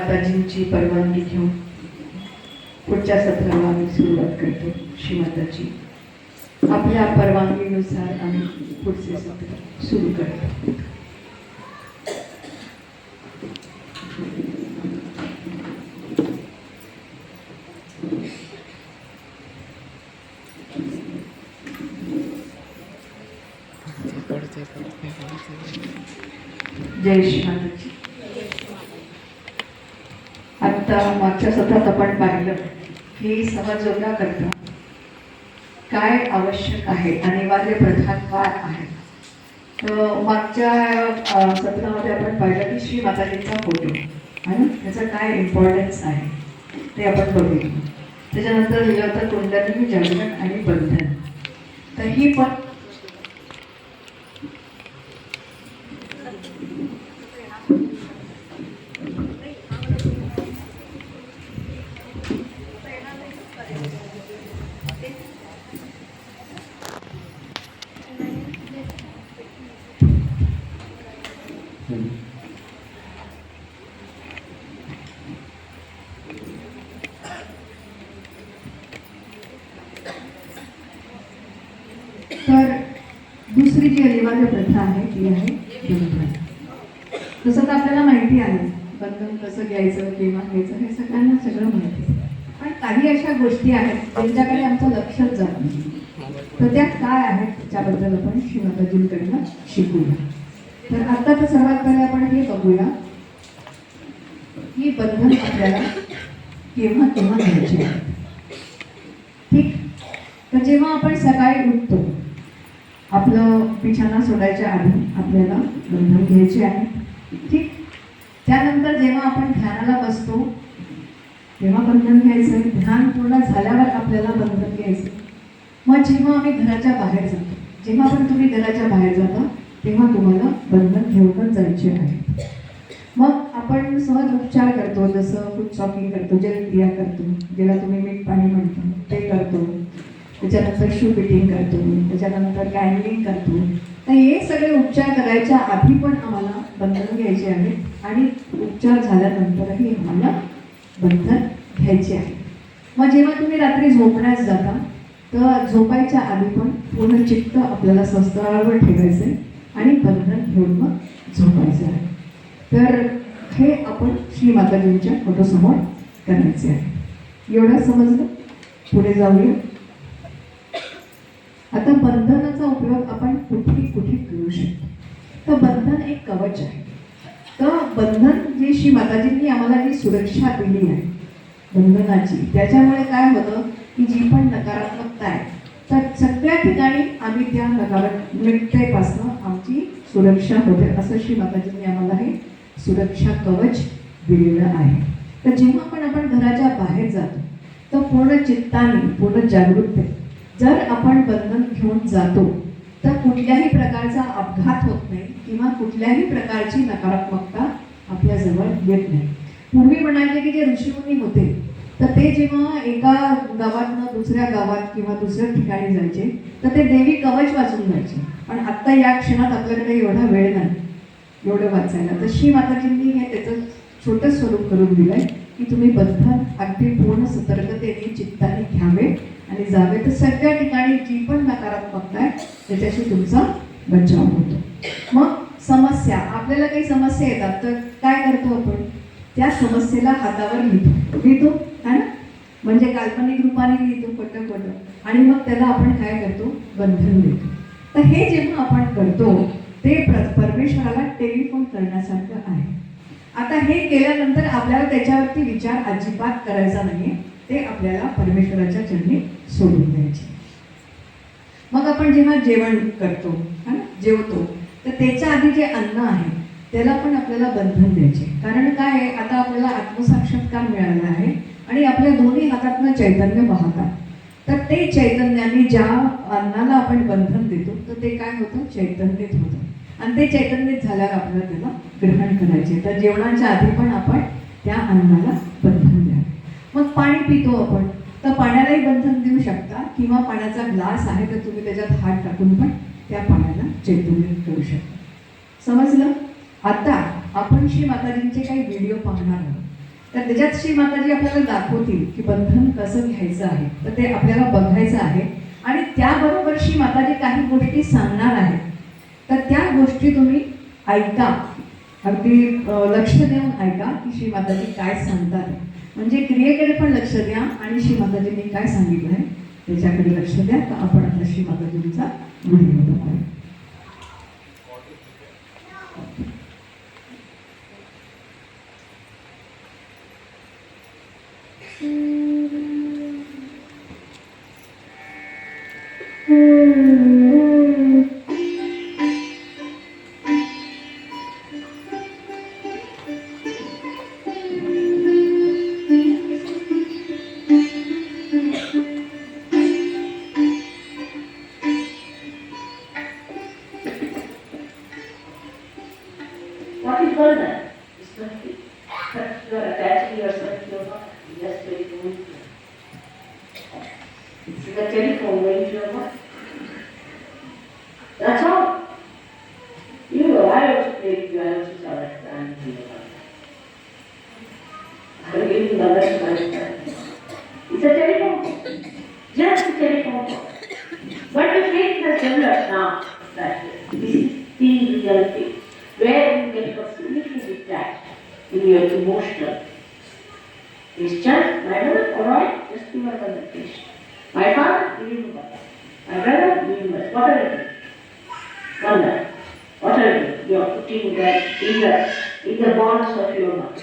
माताजींची परवानगी घेऊन पुढच्या सत्राला आम्ही सुरुवात करतो. श्रीमाताजी आपल्या परवानगीनुसार आम्ही पुढचे सत्र सुरू करतो. जय श्री माताजी. आता मागच्या सत्रात आपण पाहिलं की समाजयोगा करता काय आवश्यक आहे, अनिवार्य प्रधान काय आहे. तर मागच्या सत्रामध्ये आपण पाहिलं की श्री माताजींचा फोटो आहे ना, त्याचा काय इम्पॉर्टन्स आहे ते आपण बघितलं. त्याच्यानंतर लिहिलं होतं कुंडलिनी, जागरण आणि बंधन. तर ही पण तर दुसरी जी अनिवार्य प्रथा आहे ती आहे बंधन. तसं तर आपल्याला माहिती आहे बंधन कसं घ्यायचं, केव्हा घ्यायचं, हे सगळ्यांना सगळं माहिती आहे. पण काही अशा गोष्टी आहेत त्यांच्याकडे आमचं लक्षच जात नाही. तर त्या काय आहेत त्याबद्दल आपण श्रीमाताजींकडनं शिकूया. तर आता तर सर्वात पहिले आपण हे बघूया की बंधन आपल्याला केव्हा केव्हा घ्यायचे आहे. ठीक. तर जेव्हा आपण सकाळी उठतो, आपलं बिछाना सोडायच्या आधी आपल्याला बंधन घ्यायचे आहे. ठीक. त्यानंतर जेव्हा आपण ध्यानाला बसतो तेव्हा बंधन घ्यायचं. ध्यान पूर्ण झाल्यावर आपल्याला बंधन घ्यायचं. मग जेव्हा आम्ही घराच्या बाहेर जातो, जेव्हा पण तुम्ही घराच्या बाहेर जाता तेव्हा तुम्हाला बंधन घेऊनच जायचे आहे. मग आपण सहज उपचार करतो, जसं फूट चॉकिंग करतो, जलक्रिया करतो, ज्याला तुम्ही मीठ पाणी म्हणतो ते करतो. त्याच्यानंतर शू फिटिंग करतो, त्याच्यानंतर गॅंगलिंग करतो. तर हे सगळे उपचार करायच्या आधी पण आम्हाला बंधन घ्यायचे आहे आणि उपचार झाल्यानंतरही आम्हाला बंधन घ्यायचे आहे. मग जेव्हा तुम्ही रात्री झोपण्यास जाता तर झोपायच्या आधी पण पूर्ण चित्त आपल्याला सहस्त्रावर ठेवायचं आहे आणि बंधन घेऊन मग झोपायचं आहे. तर हे आपण श्री माताजींच्या फोटोसमोर करायचे आहे. एवढं समजलं. पुढे जाऊया. आता बंधनाचा उपयोग आपण कुठे कुठे करू शकतो. तर बंधन एक कवच आहे. तर बंधन जे श्री माताजींनी आम्हाला जी सुरक्षा दिली आहे बंधनाची, त्याच्यामुळे काय होतं की जी पण नकारात्मकता आहे तर सगळ्या ठिकाणी आम्ही त्या नकारात्मकतेपासून आमची सुरक्षा होते. असं श्री माताजींनी आम्हाला हे सुरक्षा कवच दिलेलं आहे. तर जेव्हा पण आपण घराच्या बाहेर जातो तर पूर्ण चित्ताने, पूर्ण जागृतते जर आपण बंधन घेऊन जातो तर कुठल्याही प्रकारचा अपघात होत नाही किंवा कुठल्याही प्रकारची नकारात्मकता आपल्याजवळ येत नाही. पूर्वी म्हणायचे की जे ऋषीमुनी होते तर ते जेव्हा एका गावातनं दुसऱ्या गावात किंवा दुसऱ्या ठिकाणी जायचे तर ते देवी कवच वाचून जायचे. पण आत्ता या क्षणात आपल्याकडे एवढा वेळ नाही एवढं वाचायला. तर श्री माताजींनी हे त्याचं छोटं स्वरूप करून दिलंय की तुम्ही बंधन अगदी पूर्ण सतर्कतेने चित्ताने घ्यावे आणि जावे. तर सगळ्या ठिकाणी जी पण नकारात्मकता आहे त्याच्याशी तुमचा बचाव होतो. मग समस्या, आपल्याला काही समस्या येतात तर काय करतो आपण, त्या समस्येला हातावर लिहितो है ना, म्हणजे काल्पनिक रूपाने लिहितो खोटं आणि मग त्याला आपण काय करतो, बंधन देतो. तर हे जेव्हा आपण करतो ते परमेश्वराला टेलिफोन करण्यासारखं आहे. आता हे केल्यानंतर आपल्याला त्याच्यावरती विचार अजिबात करायचा नाही, ते आपल्याला परमेश्वराच्या चरणी सोडून द्यायचे. मग आपण जेव्हा जेवण करतो है ना, जेवतो, तर त्याच्या आधी जे अन्न आहे त्याला पण आपल्याला बंधन द्यायचे. कारण काय आहे, आता आपल्याला आत्मसाक्षात्कार मिळाला आहे आणि आपल्या दोन्ही हातातनं चैतन्य वाहतात. तर ते चैतन्याने ज्या अन्नाला आपण बंधन देतो तर ते काय होतं, चैतन्यच होतं आणि ते चैतन्यच झाल्यावर आपल्याला त्याला ग्रहण करायचे. तर जेवणाच्या आधी पण आपण त्या अन्नाला बंधन द्या. मग पाणी पितो आपण तर पाण्यालाही बंधन देऊ शकता किंवा पाण्याचा ग्लास आहे तर तुम्ही त्याच्यात हात टाकून पण त्या पाण्याला चैतन्य करू शकता. समजलं. आता आपण श्री माताजींचे काही व्हिडिओ पाहणार आहोत. तर त्याच्यात श्री माताजी आपल्याला दाखवतील की बंधन कसं घ्यायचं आहे, तर ते आपल्याला बघायचं आहे. आणि त्याबरोबर श्री माताजी काही गोष्टी सांगणार आहेत, तर त्या गोष्टी तुम्ही ऐका, अगदी लक्ष देऊन ऐका की श्री माताजी काय सांगतात. म्हणजे क्रियेकडे पण लक्ष द्या आणि श्री माताजींनी काय सांगितलं आहे त्याच्याकडे लक्ष द्या. तर आपण आता श्री माताजींचा व्हिडिओ बघूया. What is burden? It's nothing. But you are attaching yourself to your body. You just very moving. It's like a telephone going to your body. That's all. You know, I also play with you, I also saw that time in your body. I'm giving the best of my time. It's a telephone. Just a telephone call. But the faith has developed now that this is the reality. Where you get completely detached in your emotional. It's just, my brother, alright, just give up on the fish. My father, give him water. My brother, give him water. What are you doing? Wonder. What are you doing? You are putting that in the bonds of your mouth.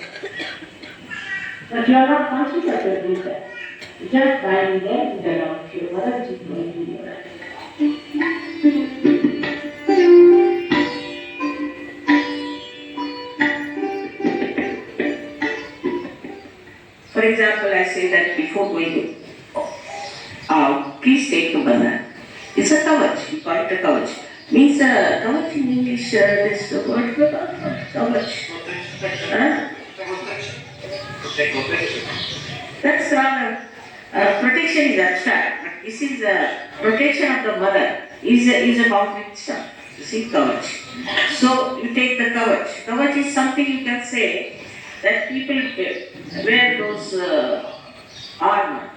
But you are not conscious of your doing that. You just lying there in the love of your mother, which is going to be your life. For example, I say that before going please take the banana. It's a kavach, we call it a kavach. Means kavach in English, is the word for kavach. That's rather, protection is abstract, but this is protection of the mother is a concrete stuff. You see, kavach. So you take the kavach. Kavach is something you can say that people wear those armor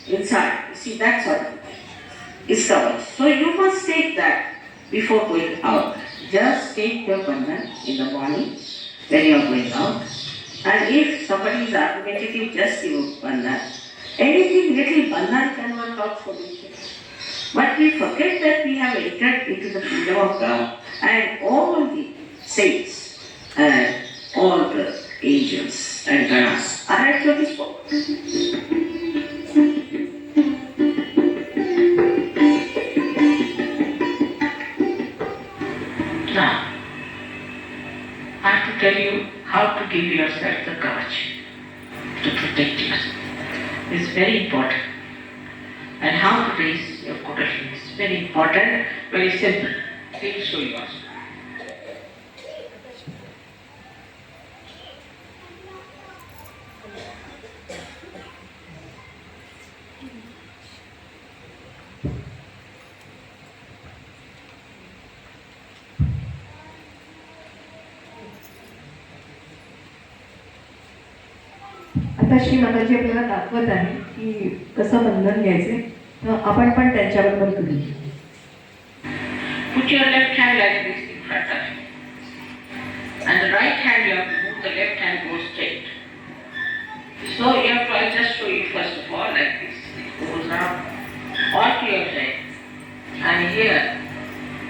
inside. You see, that sort of is covered. So you must take that before going out. Just take your bandhan in the morning when you are going out. And if somebody is argumentative, just give bandhan. Anything little bandhan can work out for you. But we forget that we have entered into the kingdom of God and all the saints and all the angels and ganas are at your disposal. Now, I have to tell you how to give yourself the courage to protect yourself. It's very important. And how to raise your kundalini is very important, very simple. I will show you also. आता श्री माताजी आपल्याला दाखवत आहे की कसं बंधन घ्यायचे. तर आपण पण त्यांच्याबरोबर करूया. Put your left hand like this in front of you. And the right hand you have to move, the left hand goes straight. So you have to, I'll just show you first of all like this. It goes around all to your head. And here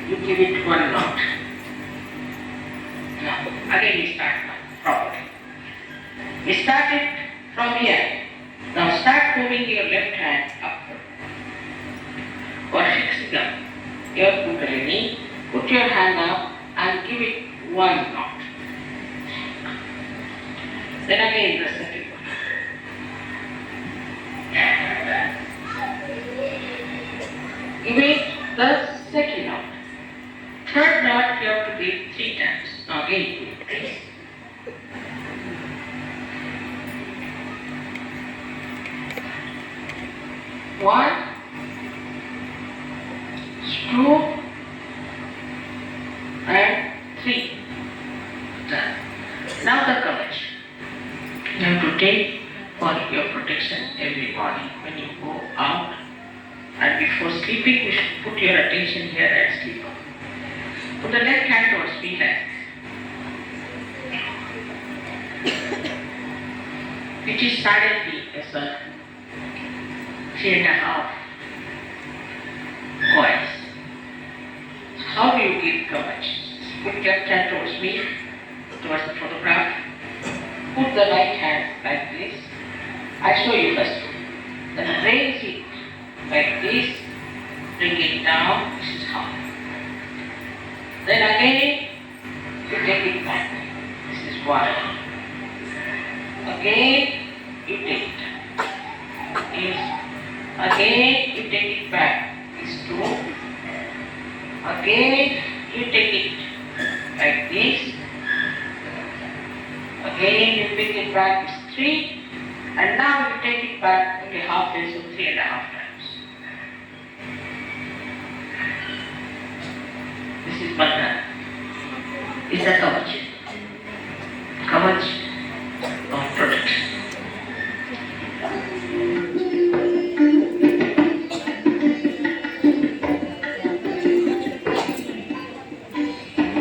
you give it one knot. Now, again we start now, properly. We start it from here. Now start moving your left hand upward. For fixing up your kundalini, put your hand up and give it one knot. Then again the second one. Give it the second knot. Third knot you have to give 3 times. Now again do it, please. One, two, and 3. Done. Now the coverage. You have to take for your protection every morning when you go out, and before sleeping you should put your attention here and sleep. Put the left hand towards me like this, which is silently as a 3.5 coins. How do you give coverage? Put left hand towards me, towards the photograph. Put the right hand like this. I show you first. Then raise it like this. Bring it down. This is how. Then again, you take it back. This is 1. Again, you take it. Is again you take it back. Is 2. Again, you take it like this. Again, you bring it back. Is 3. And now you take it back only halfway, so 3.5 times. This is bandhan. It's a kavach. Kavach of protection.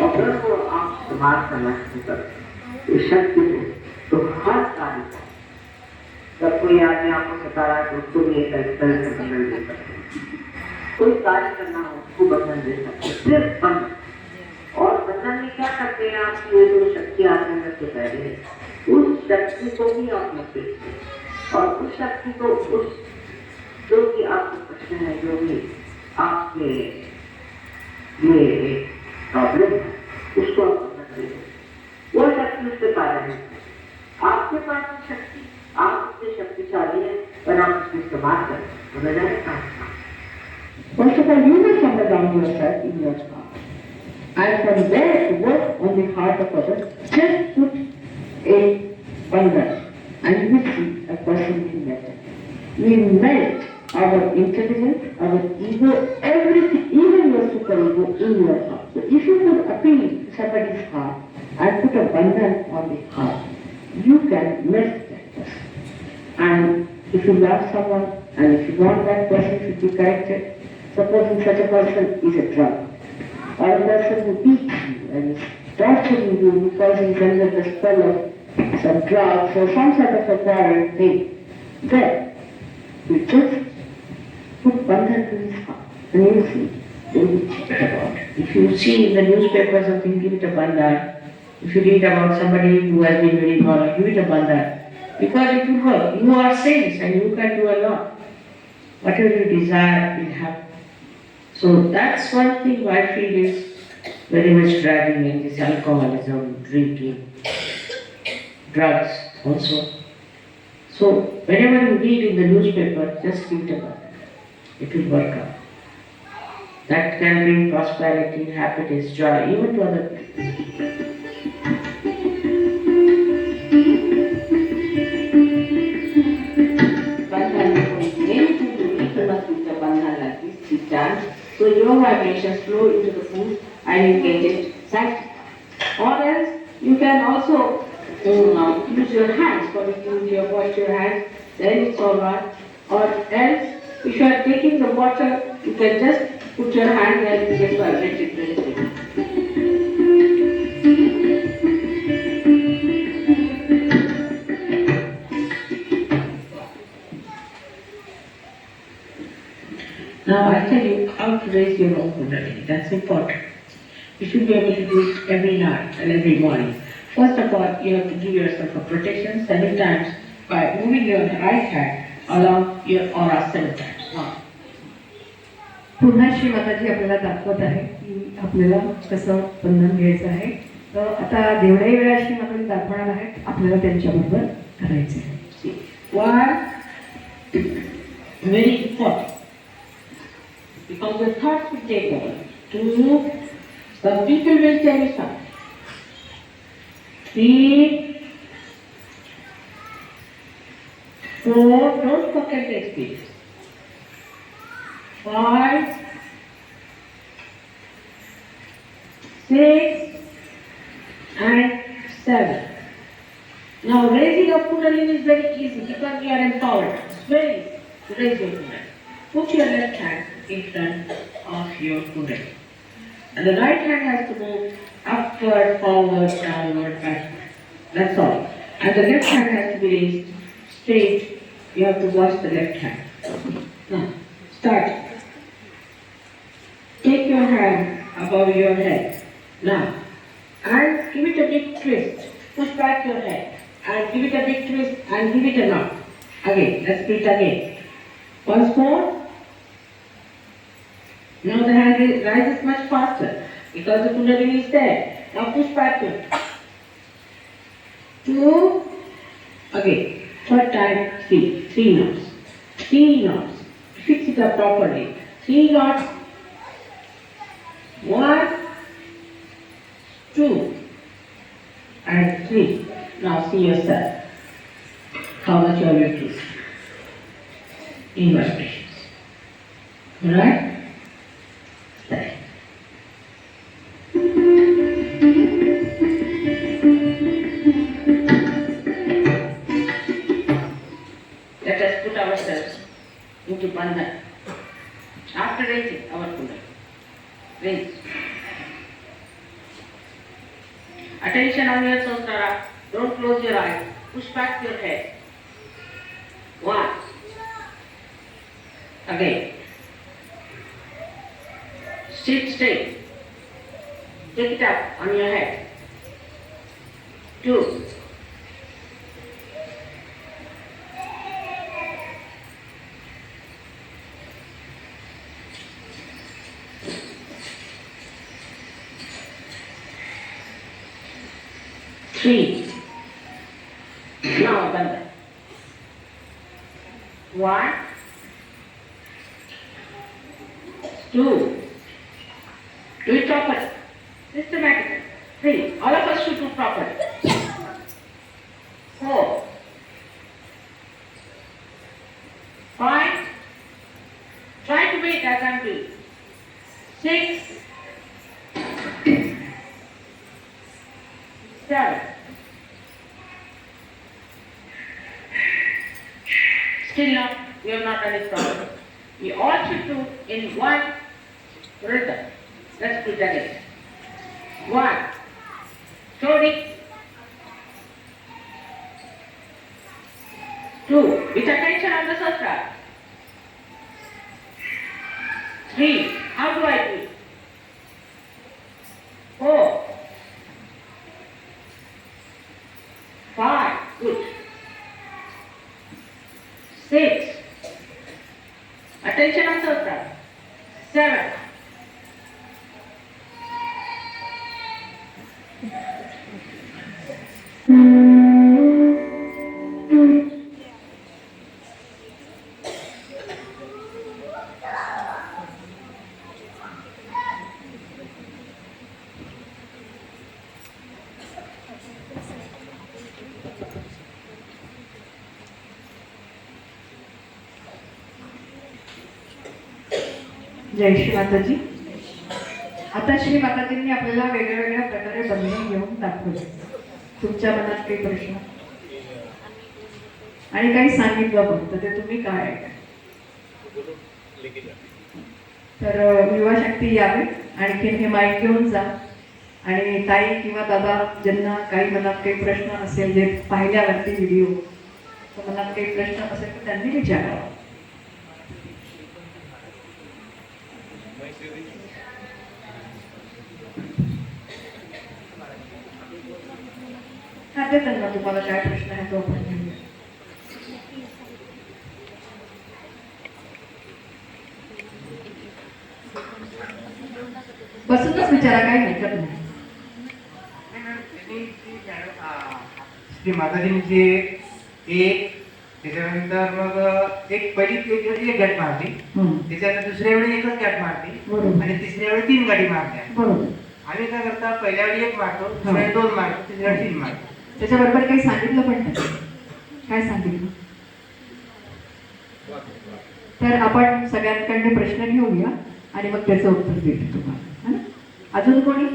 अगर वो आप समाज समझते करते इस शक्ति को तो हर कार्य को जब कोई आदमी आपको सता रहा है तो उसको भी एक तरह से बंधन दे सकते हैं। कोई कार्य करना हो उसको बंधन दे सकते हैं, सिर्फ बंधन। और बंधन में क्या करते हैं आपकी ये जो शक्ति आपने अंदर से पहले है उस शक्ति को भी आप मुक्त और उस शक्ति को उस जो भी आपको प्रश्न है जो भी आपके ये प्रॉब्लम है उसको आप बंधन दे वो शक्ति उससे पैदा नहीं। आपके पास शक्ति आप उससे शक्तिशाली है पर आप उसको इस्तेमाल करें तो नजर कहाँ। First of all, you must underground yourself in your heart. And from there to work on the heart of others, just put a bandhan and you will see a person will better. We melt our intelligence, our ego, everything, even your superego in your heart. So if you could appeal to somebody's heart and put a bandhan on the heart, you can melt that person. And if you love someone and if you want that person to be corrected, supposing such a person is a drug, or a person who beats you and is torturing you because he's under the spell of some drugs or some sort of a foreign thing, then you just put bandhan to his heart and you will see they will be checked about. If you see in the newspaper something, give it a bandhan. If you read about somebody who has been very violent, give it a bandhan. Because it will work. You are saints and you can do a lot. Whatever you desire will happen. So that's one thing I feel is very much driving in this alcoholism, drinking, drugs also. So whenever you read in the newspaper, just give it a bandhan. It will work out. That can bring prosperity, happiness, joy, even to other people. So your vibrations flow into the food and you get it psychic. Or else you can also use your hands. For if you wash your hands, then it's alright. Or else if you are taking the water, you can just put your hand there and get vibrated very quickly. Now I'll tell you how to raise your own Kundalini. That's important. You should be able to do it every night and every morning. First of all, you have to give yourself a protection 7 times by moving your right hand along your aura 7 times. Now, पुन्हा श्री माताजी आपल्याला दाखवत आहे की आपल्याला कसं बंधन घ्यायचं आहे. तर आता जेवढ्याही वेळा श्री माताजी दाखवणार आहेत आपल्याला त्यांच्याबरोबर करायचं आहे. see, one, very important. Because the thoughts will take over. 2, some people will tell you something. 3, 4, don't forget the experience. 5, 6, and 7. Now raising up to Kundalini is very easy because you are empowered. It's very easy to raise your Kundalini. Put your left hand in front of your Kundalini. And the right hand has to move upward, forward, downward, backward. That's all. And the left hand has to be raised straight. You have to watch the left hand. Now, start. Take your hand above your head. Now, and give it a big twist. Push back your head. And give it a big twist and give it a knock. Again, let's do it again. Once more. Now the hand rises much faster because the Kundalini is there. Now push back your head. 2. Again. Third time, 3. 3 knots. 3 knots. Fix it up properly. 3 knots. 1, 2, and 3. Now see yourself. How much you are increased in vibrations. Alright? Stay. Let us put ourselves into bandhan. After raising our Kundalini. Raise. Attention on your Sahasrara. Don't close your eyes. Push back your head. 1. Again. Sit straight. Take it up on your head. 2. Three. Now bandhan. 1, 2. Do it properly. Systematically. 3. All of us should do properly. 4. 5. Try to wait as I'm doing. 6. 7. Still not, we have not done it properly. We all should do in one rhythm. Let's do that again. 1. Slowly. 2. With attention on the sastra. 3. How do I do it? 4. 5. Good. 6. Attention on sastra. 7. जय श्री माताजी. आता श्री माताजींनी आपल्याला वेगळ्या प्रकारे बंधन घेऊन दाखवले. तुमच्या मनात काही प्रश्न आणि काही सांगितलं पण तर ते तुम्ही काय ऐका. तर युवा शक्ती यावे आणखीन हे माईक घेऊन जा आणि ताई किंवा दादा ज्यांना काही मनात काही प्रश्न असेल जे पाहिल्यावरती व्हिडिओ तर मनात काही प्रश्न असेल तर त्यांनी विचारावा. खाते त्यांना तुम्हाला काय प्रश्न आहे तो आपण घेऊया. बसूनच विचारा काय हरकत नाही. श्री माताजींची एक त्याच्यानंतर मग एक पहिली एक गाठ मारली, त्याच्यानंतर दुसऱ्या वेळी एकच गाठ मारली आणि तिसऱ्या वेळी 3 गाठी मारल्या. बरोबर. आम्ही काय करता पहिल्या वेळी 1 मारतो, दुसऱ्या वेळी 2 मारतो, तिसऱ्या वेळी 3 मारतो. त्याच्याबरोबर काही सांगितलं पण नाही. काय सांगितलं तर आपण सगळ्यांकडे प्रश्न घेऊया आणि मग त्याचं उत्तर देतो तुम्हाला. अजून कोणी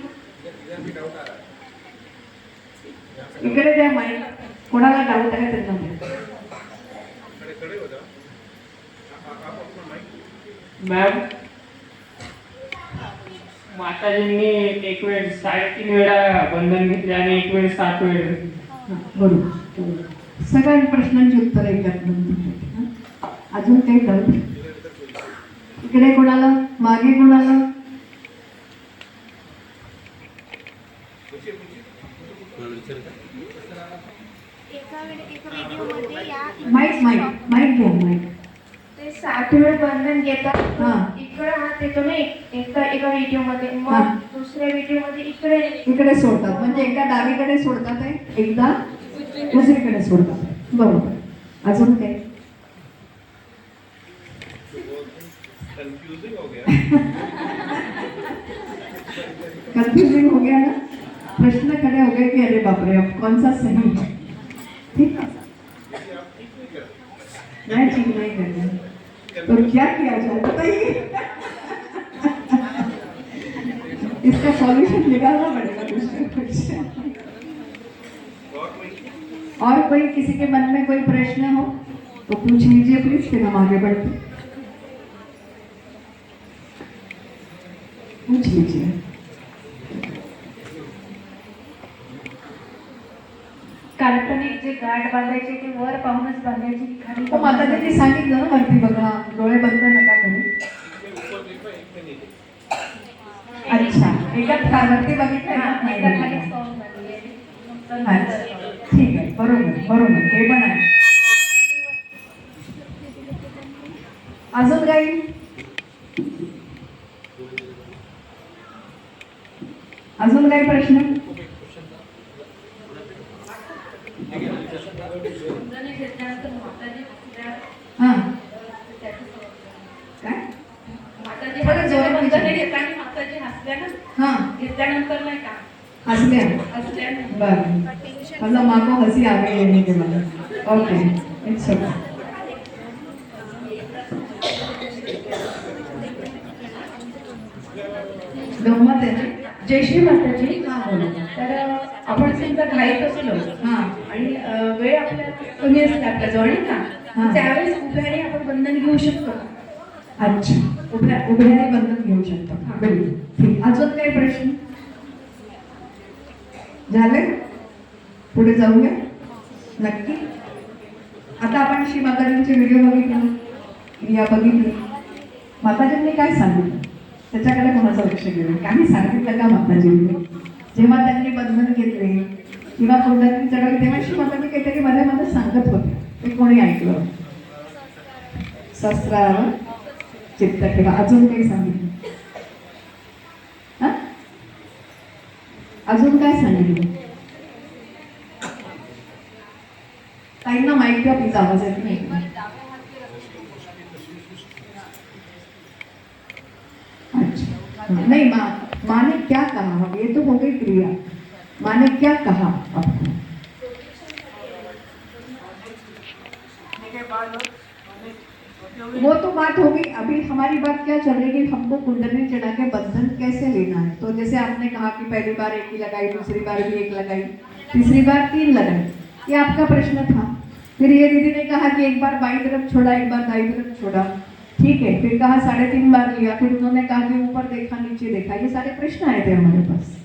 इकडे द्या माईक. कोणाला डाऊट आहे त्यांना द्या. मॅम माताजींनी एक वेळ 3.5 वेळा बंधन घेतले आणि एक वेळ 7 वेळ. बरोबर. सगळ्या प्रश्नांची उत्तर ऐकत नंतर. अजून काही डाऊट? इकडे कोणाला, मागे कोणाला? माईक माईक माईक घ्या माईक. ते 7 वेळ बंधन घेतात. हा. इकडे हात येतो ना एका व्हिडिओमध्ये, हा. मग दुसऱ्या व्हिडिओमध्ये इकडे इकडे सोडतात, म्हणजे एकदा डावीकडे सोडतात आहे, एकदा उजवीकडे सोडतात. बरोबर. अजून काही? कंफ्यूजिंग हो गया ना, प्रश्न खड़े हो गए कि अरे बाप रे, अब कौन सा सही है. ठीक है, मैं ठीक नहीं कर रही, तो क्या किया जाए बताइए. इसका सॉल्यूशन निकालना पड़ेगा दूसरे कुछ. और कोई, किसी के मन में कोई प्रश्न हो तो पूछ लीजिए प्लीज, फिर हम आगे बढ़ते. पूछ लीजिए. काल्पनिक जे गाठ बांधायचे ते वर पाहूनच बांधायचे की खाली तो माताजींनी सांगितलं ना, वरती बघा, डोळे बंद नका करू. अच्छा, एका वरती बघितलं हा, ना? एका खाली पाहून बांधली आहे. अच्छा, ठीक आहे. बरोबर बरोबर, हे पण आहे. अजून काही? अजून काही प्रश्न? हा, काय? थोडं जोरात विचारा. हा, घेतल्यानंतर नाही का हसल्या. असल्यानंतर बरं, मतलब माँ को हंसी आ गई लेने के बाद. Okay, it's okay. गंमत आहे ना. जय श्री माताजी. हा, बोला. तर आपण समजा घाईत असलो हा, आणि वेळ आपल्या कमी असते आपल्याजवळ नाही हा. का, त्यावेळेस उभ्याने आपण बंधन घेऊ शकतो का? अच्छा, उभ्याने बंधन घेऊ शकतो. बिलकुल. ठीक. अजून काही प्रश्न झाले? पुढे जाऊया. नक्की. आता आपण श्री माताजींचे व्हिडिओ बघितले, क्रिया बघितली. माताजींनी काय सांगितलं त्याच्याकडे कोणाचं लक्ष गेलं? काही सांगितलं का माताजींनी? जेव्हा त्यांनी बंधन घेतले किंवा कुंडलिनी चढवली तेव्हा श्री माताजी काहीतरी मध्ये मध्ये सांगत होते, ते कोणी ऐकलं? शस्त्रावर चित्त ठेवा. अजून काही सांगितलं? हा, अजून काय सांगितलं? ताईंना माहिती आहे, प्लीज, आवाज येत नाही. अच्छा, नहीं, माँ ने क्या कहा? अब ये तो हो गई क्रिया. माँ ने क्या कहा आपको? वो तो बात हो गई. अभी हमारी बात क्या चल रही है कि हमको कुंडली चढ़ा के बंधन कैसे लेना है. तो जैसे आपने कहा कि पहली बार एक ही लगाई, दूसरी बार भी एक लगाई, तीसरी बार 3 लगाई, ये आपका प्रश्न था. फिर ये दीदी ने कहा कि एक बार बाई तरफ छोड़ा, एक बार दाई तरफ छोड़ा. ठीक है, फिर कहा 3.5 बार लिया, फिर उन्होंने कहा कि ऊपर देखा नीचे देखा. ये सारे प्रश्न आए थे हमारे पास.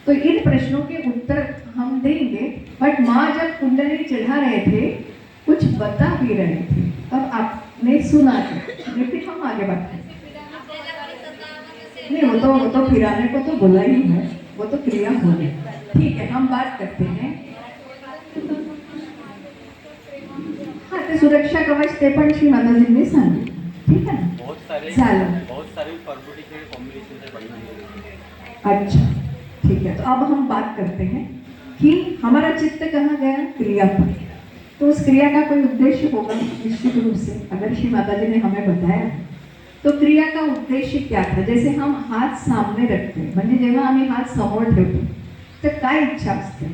तो इन प्रश्नों के उत्तर हम देंगे. बट माँ जब कुंडली चढ़ा रहे थे, कुछ बता भी रहे थे, तब आपने सुना था. फिर हम आगे बढ़ते. नहीं, वो तो फिराने को तो बोला ही है, वो तो क्रिया हो गई. ठीक है, हम बात करते हैं. हाँ, ते सुरक्षा कवच ते पण श्री माताजींनी सांगितलं. ठीक है ना? बहुत सारे परपुटी के कॉम्बिनेशन से बनना है. अच्छा, ठीक है. तो अब हम बात करते हैं कि हमारा चित्त कहाँ गया? क्रिया पर. तो उस क्रिया का कोई उद्देश्य होगा निश्चित रूप से. अगर श्री माताजी ने हमें बताया तो क्रिया का उद्देश्य क्या था? जैसे हम हात सामने रखते, म्हणजे जेव्हा आम्ही हात समोर ठेवतो तर काय इच्छा असते?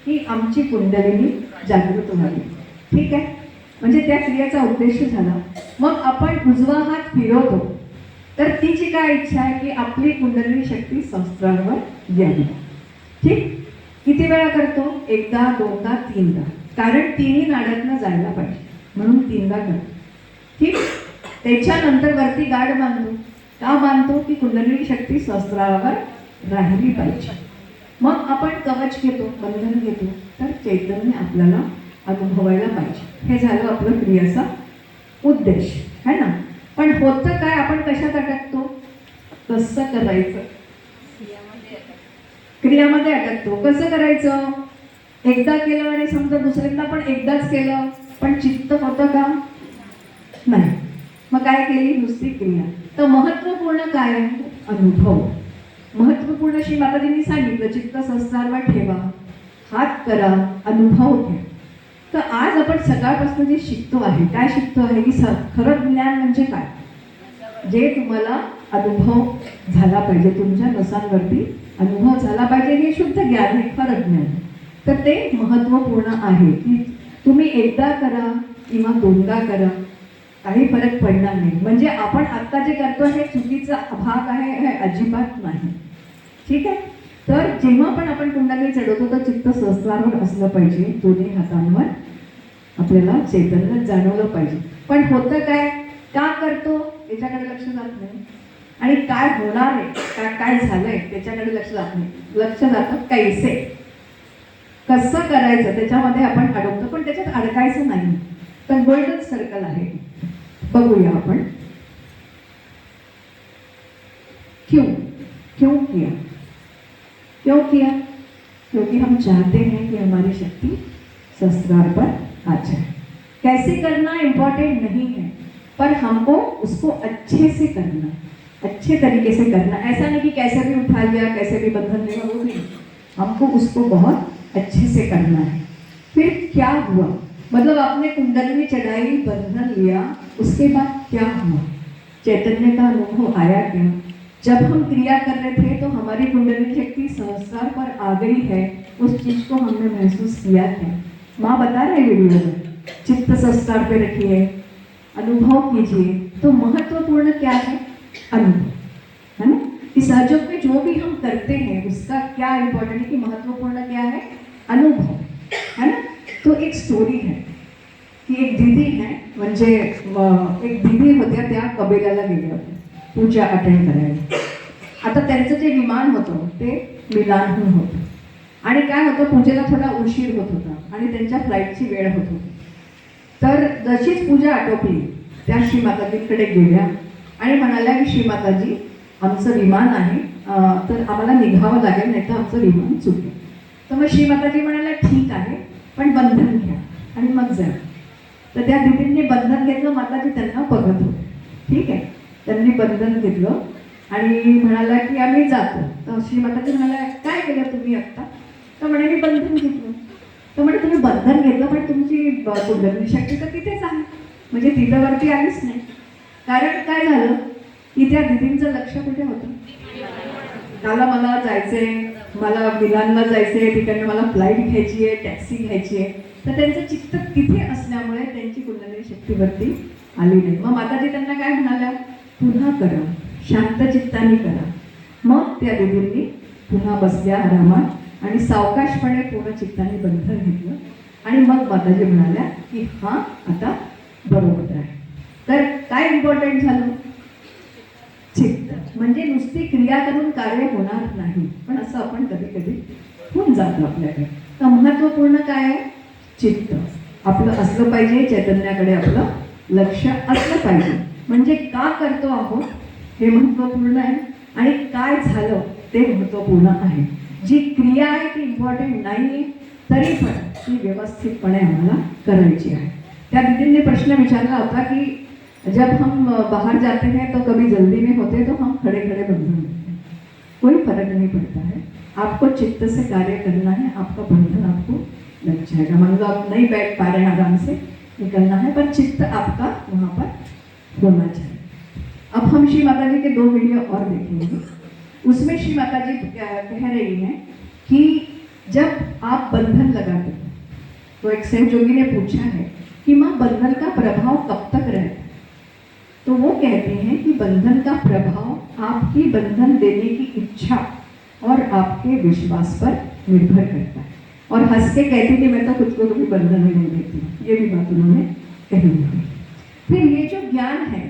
की आमची कुंडलिनी जागृत व्हावी. ठीक आहे, म्हणजे त्या क्रियेचा उद्देश झाला. मग आपण उजवा हात फिरवतो तर तिची काय इच्छा आहे? की आपली कुंडलिनी शक्ती सहस्त्रावर यावी. ठीक. किती वेळा करतो? एकदा, दोनदा, 3दा. कारण तिन्ही नाड्यातनं जायला पाहिजे म्हणून 3दा करतो. ठीक. त्याच्यानंतर वरती गाठ बांधतो. का बांधतो की कुंडलिनी शक्ती सहस्रारावर राहिली पाहिजे. मग आपण कवच घेतो, बंधन घेतो, तर चैतन्य आपल्याला अनुभवायला पाहिजे. हे झालं आपलं क्रियाचा उद्देश है ना. पण होतं काय, आपण कशात अटकतो, कसं करायचं, क्रियामध्ये अटकतो. कसं करायचं, एकदा केलं आणि समजा दुसऱ्यांदा पण एकदाच केलं पण चित्त होतं का, नाही. मग काय केली, नुसती क्रिया. तर महत्त्वपूर्ण काय आहे, अनुभव. महत्त्वपूर्ण श्री माताजींनी सांगितलं चित्त सहस्रावर ठेवा, हात करा, अनुभव घ्या. तर आज आपण सकाळपासून जे शिकतो आहे, काय शिकतो आहे की खरं ज्ञान म्हणजे काय, जे तुम्हाला अनुभव झाला पाहिजे, तुमच्या नसांवरती अनुभव झाला पाहिजे, हे शुद्ध ज्ञान, हे खरं ज्ञान. तर ते महत्त्वपूर्ण आहे की तुम्ही एकदा करा किंवा 2दा करा, काही फरक पडणार नाही. म्हणजे आपण आत्ता जे करतो हे चुकीचा भाग आहे, हे अजिबात नाही. ठीक आहे. तर जेव्हा पण आपण कुंडलिनी चढवतो तर चित्त सहस्रावर असलं पाहिजे, दोन्ही हातांवर आपल्याला चैतन्य जाणवलं पाहिजे. पण होतं काय, का करतो याच्याकडे लक्ष जात नाही, आणि काय होणार आहे, काय झालंय त्याच्याकडे लक्ष जात नाही. लक्ष जातं कैसे, कसं करायचं त्याच्यामध्ये आपण अडकतो, पण त्याच्यात अडकायचं नाही. तर गोल्डन सर्कल आहे, बघूया आपण. क्यों क्यों किया, क्यों किया, क्योंकि हम चाहते हैं कि हमारी शक्ति सहस्रार पर आ जाए. कैसे करना इम्पोर्टेंट नहीं है, पर हमको उसको अच्छे से करना, अच्छे तरीके से करना. ऐसा नहीं कि कैसे भी उठा लिया, कैसे भी बंधन लिया, वो नहीं. हमको उसको बहुत अच्छे से करना है. फिर क्या हुआ, मतलब आपने कुंडलिनी चढ़ाई, बंधन लिया, उसके बाद क्या हुआ, चैतन्य का अनुभव आया क्या. जब हम क्रिया कर रहे थे तो हमारी कुंडलिनी शक्ति सहस्रार पर आ गई है, उस चीज को हमने महसूस किया है. माँ बता रहे वीडियो में, चित्त सहस्रार पे रखिए, अनुभव कीजिए. तो महत्वपूर्ण क्या है, अनुभव, है ना. इस सहयोग में जो भी हम करते हैं उसका क्या इम्पोर्टेंट है कि महत्वपूर्ण क्या है, अनुभव, है ना. तो एक स्टोरी है की एक दीदी है, म्हणजे एक दीदी होत्या, त्या कबीराला गेल्या होत्या पूजा अटेंड करायला. आता त्यांचं जे विमान होतं ते मिलानहून होतं, आणि काय होतं, पूजेला थोडा उशीर होत होता आणि त्यांच्या फ्लाईटची वेळ होत होती. तर जशीच पूजा आटोपली त्या श्री माताजींकडे गेल्या आणि म्हणाल्या की श्री माताजी, आमचं विमान आहे, तर आम्हाला निघावं लागेल, नाही तर आमचं विमान चुकेल. तर मग श्री माताजी म्हणाल्या ठीक आहे, पण बंधन घ्या आणि मग जा. तर त्या दीदींनी बंधन घेतलं, माताजी त्यांना बघत होते. ठीक आहे. त्यांनी बंधन घेतलं आणि म्हणाला की आम्ही जातो. तर श्री माताजी म्हणाल्या काय केलं तुम्ही आत्ता, तर म्हणे मी बंधन घेतलं. तर म्हणे तुम्ही बंधन घेतलं पण तुमची कुंडलिनी शक्ती तर तिथेच आहे, म्हणजे तिथं वरती आलीच नाही. कारण काय झालं की त्या दीदींचं लक्ष कुठे होतं, त्याला मला जायचंय, मला मिलानला जायचंय, तिकडनं मला फ्लाईट घ्यायची आहे, टॅक्सी घ्यायची आहे. तर त्यांचं चित्त तिथे असल्यामुळे त्यांची कुंडलिनी शक्तीवरती आली नाही. मग माताजी त्यांना काय म्हणाल्या, पुन्हा करा, शांत चित्ताने करा. मग त्या दीदींनी पुन्हा बसल्या आरामात आणि सावकाशपणे पूर्ण चित्ताने बंधन घेतलं आणि मग माताजी म्हणाल्या की हा आता बरोबर आहे. तर काय इम्पॉर्टंट झालं, चित्त. म्हणजे नुसती क्रिया करून कार्य होणार नाही, पण असं आपण कधी कधी होऊन जातो आपल्याकडे. तर महत्त्वपूर्ण काय आहे, चित्त आपलं असलं पाहिजे, चैतन्याकडे आपलं लक्ष असलं पाहिजे. म्हणजे का करतो आहोत हे महत्त्वपूर्ण आहे आणि काय झालं ते महत्त्वपूर्ण आहे. जी क्रिया आहे ती इम्पॉर्टंट नाही आहे, तरी पण ती व्यवस्थितपणे आम्हाला करायची आहे. त्या दीदींनी प्रश्न विचारला होता की जब हम बाहर जाते हैं तो कभी जल्दी में होते तो हम खड़े खड़े बंधन होते हैं, कोई फर्क नहीं पड़ता है. आपको चित्त से कार्य करना है, आपका बंधन आपको लग जाएगा. मतलब आप नहीं बैठ पा रहे हैं, आराम से निकलना है, पर चित्त आपका वहाँ पर होना चाहिए. अब हम श्री माता जी के 2 वीडियो और देखेंगे. उसमें श्री माता जी कह रही हैं कि जब आप बंधन लगाते हैं तो एक सहयोगी ने पूछा है कि माँ बंधन का प्रभाव कब तक रहता है. तो वो कहते हैं कि बंधन का प्रभाव आपकी बंधन देने की इच्छा और आपके विश्वास पर निर्भर करता है. और हंस के कहती थी मैं तो खुद को कभी बंधन में नहीं देती, ये भी बात उन्होंने कही है। फिर ये जो ज्ञान है,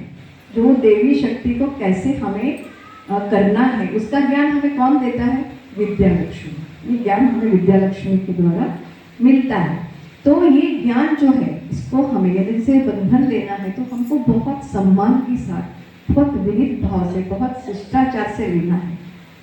जो देवी शक्ति को कैसे हमें करना है, उसका ज्ञान हमें कौन देता है? विद्या लक्ष्मी। ये ज्ञान हमें विद्या लक्ष्मी के द्वारा मिलता है। तो ये ज्ञान जो है, इसको हमें यदि से बंधन लेना है तो हमको बहुत सम्मान के साथ, बहुत विनीत भाव से, बहुत शिष्टाचार से लेना है।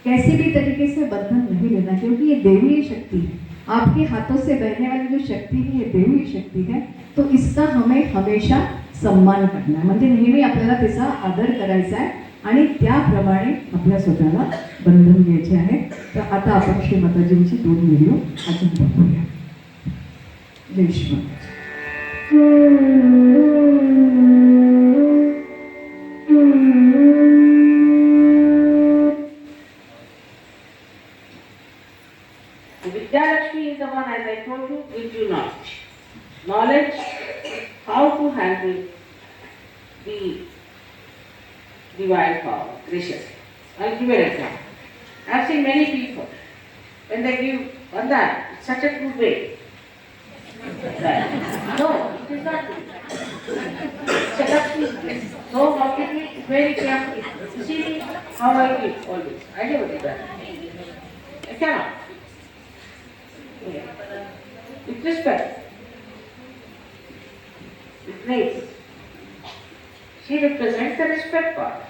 कैसी भी तरीके से बंधन नहीं लेना, क्योंकि ये देवी शक्ति है। आपके हाथों से बहने वाली जो शक्ती है, ये देवी शक्ती है। तो इसका हमें हमेशा सन्मान करना आहे, म्हणजे नेहमी आपल्याला त्याचा आदर करायचा आहे आणि त्याप्रमाणे आपल्या स्वतःला बंधन घ्यायचे आहे। तर आता आपण श्री माताजींची 2 व्हिडिओ अजून बघूया। जय Shri Mata. Vidya Lakshmi is the one, as I told you, gives you knowledge. Knowledge how to handle the divine power graciously. I'll give you an example. I've seen many people, when they give Vandan, it's such a good way. No, it is not good. It's a Lakshmi's grace. So how can we very carefully? You see how I give always. I never do that. I cannot. With respect, with grace. She represents the respect part.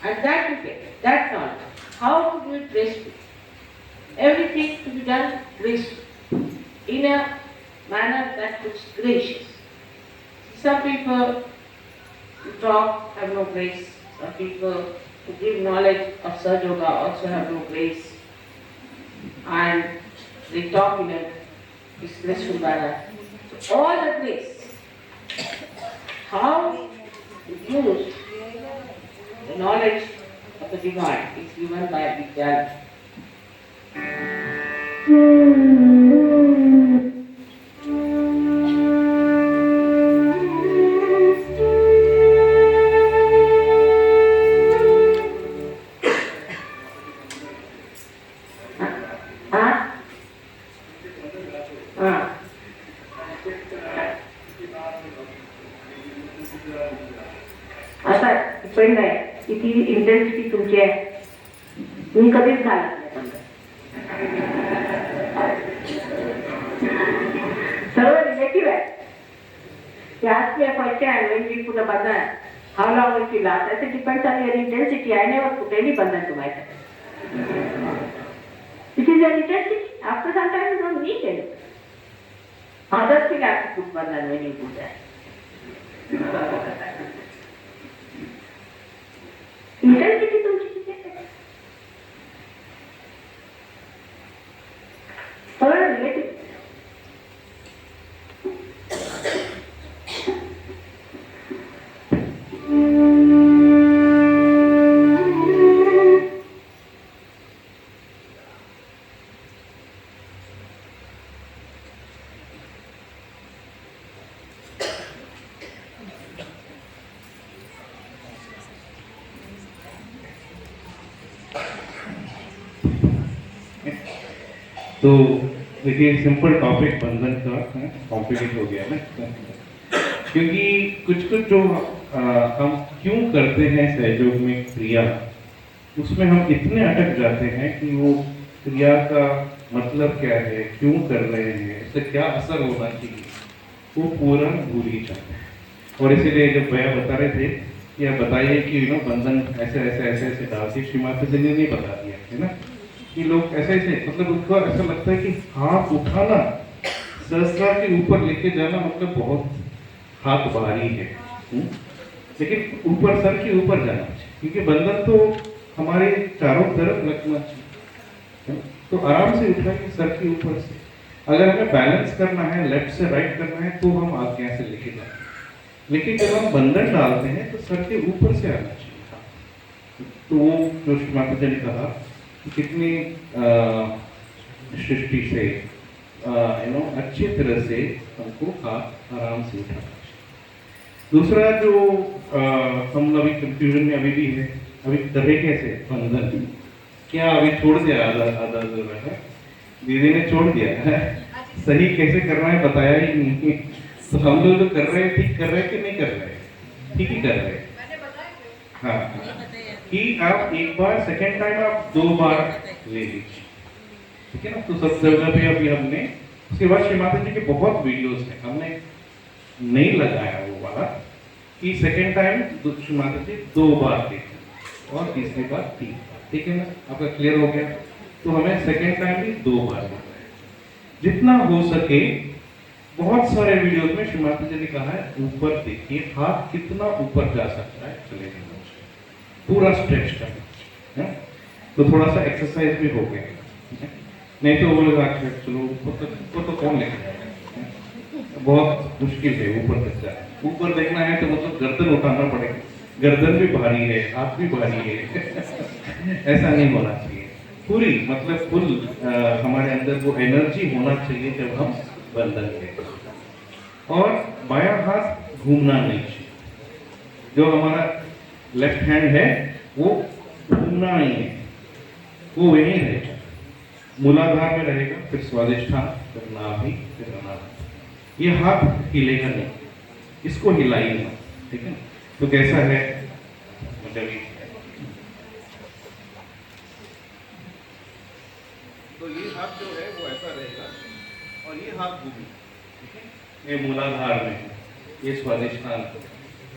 And that you get, that knowledge. How to do it gracefully. Everything to be done gracefully. In a manner that looks gracious. Some people who talk have no grace. Some people who give knowledge of Sahaja Yoga also have no grace. And they talk in a disgraceful manner. So all the grace. How to use the knowledge of the divine is given by Vidya. आता depend आहे किती intensity तुमची आहे, तुम्ही कधीच घालत नाही बंधन. सर्व रिलेटिव्ह आहे. Ask me a question when we put a bandhan, how long will it last? I said, depends on your intensity. I never put any bandhan to myself. It is your intensity. After some time, you don't need it. Others will have to put bandhan when you do that. Intensity तुमची किती आहे? सर्व relative. तो देखिए simple topic बंधन का complicate हो गया ना, क्योंकि कुछ कुछ जो हम क्यों करते हैं सहयोग में क्रिया, उसमें हम इतने अटक जाते हैं कि वो क्रिया का मतलब क्या है, क्यों कर रहे हैं, इससे क्या असर होना चाहिए, वो पूरा भूल ही जाते हैं। और इसीलिए जब भैया बता रहे थे कि आप बताइए कि बंधन ऐसे ऐसे ऐसे ऐसे डालती, श्री माता जी ने नहीं बता दिया है ना, कि लोग ऐसे ऐसे मतलब उनको ऐसा लगता है कि हाथ उठाना, सहस्त्र के ऊपर लेके जाना मतलब बहुत हाथ भारी है, लेकिन ऊपर सर के ऊपर जाना चाहिए, क्योंकि बंधन तो हमारे चारों तरफ लगना चाहिए। तो आराम से उठाइए सर के ऊपर से। अगर हमें बैलेंस करना है, लेफ्ट से राइट करना है, तो हम आज्ञा से लेके जाते हैं, लेकिन जब हम बंधन डालते हैं तो सर के ऊपर से आना चाहिए। तो वो जो श्री माता जी ने कहा कि कितनी सृष्टि से अच्छी तरह से हमको हाथ आराम से उठाना चाहिए। दूसरा जो हम अभी कंफ्यूजन में अभी भी है, अभी तरह कैसे बंधन क्या अभी छोड़ दिया, आधा आधा जो है दीदी ने छोड़ दिया है सही कैसे करना है बताया ही नहीं। तो हम लोग जो कर रहे हैं ठीक कर रहे हैं कि नहीं कर रहे हैं? ठीक ही कर रहे हैं। हाँ, कि आप एक बार, सेकेंड टाइम आप 2 बार ले लीजिए, ठीक है ना। तो सब जगह पे अभी हमने, उसके बाद श्री माता जी के बहुत वीडियोस हैं, हमने नहीं लगाया वो वाला कि सेकेंड टाइम श्री माता जी 2 बार देखें और तीसरी बार 3 बार, ठीक है ना। आपका क्लियर हो गया। तो हमें सेकेंड टाइम भी 2 बार देना है, जितना हो सके। बहुत सारे वीडियोस में श्री माता जी ने कहा है ऊपर देखिए, हाथ कितना ऊपर जा सकता है, चले जाना, पूरा स्ट्रेच करना है। तो थोड़ा सा एक्सरसाइज भी हो गया, नहीं तो वो लोग आके चलो ऊपर तो कौन लेके जाएगा, बहुत मुश्किल है ऊपर तक जाए। ऊपर देखना है तो मतलब गर्दन उठाना पड़ेगा, गर्दन भी भारी है, हाथ भी भारी है ऐसा नहीं होना चाहिए। पूरी मतलब फुल हमारे अंदर वो एनर्जी होना चाहिए जब हम बंधन लेते हैं। और बायां हाथ घूमना नहीं चाहिए, जो हमारा लेफ्ट हैंड है वो घूमना नहीं है, वो वहीं रहेगा, मूलाधार में रहेगा, फिर स्वादिष्ठान, फिर नाभि, फिर अनाहत। ये हाथ हिलेगा नहीं, इसको हिलाइए ना, ठीक है। तो कैसा है मतलब तो ये हाथ जो है वो ऐसा रहेगा और ये हाथ घूमे, ठीक है। ये मूलाधार में है, ये स्वादिष्ठान,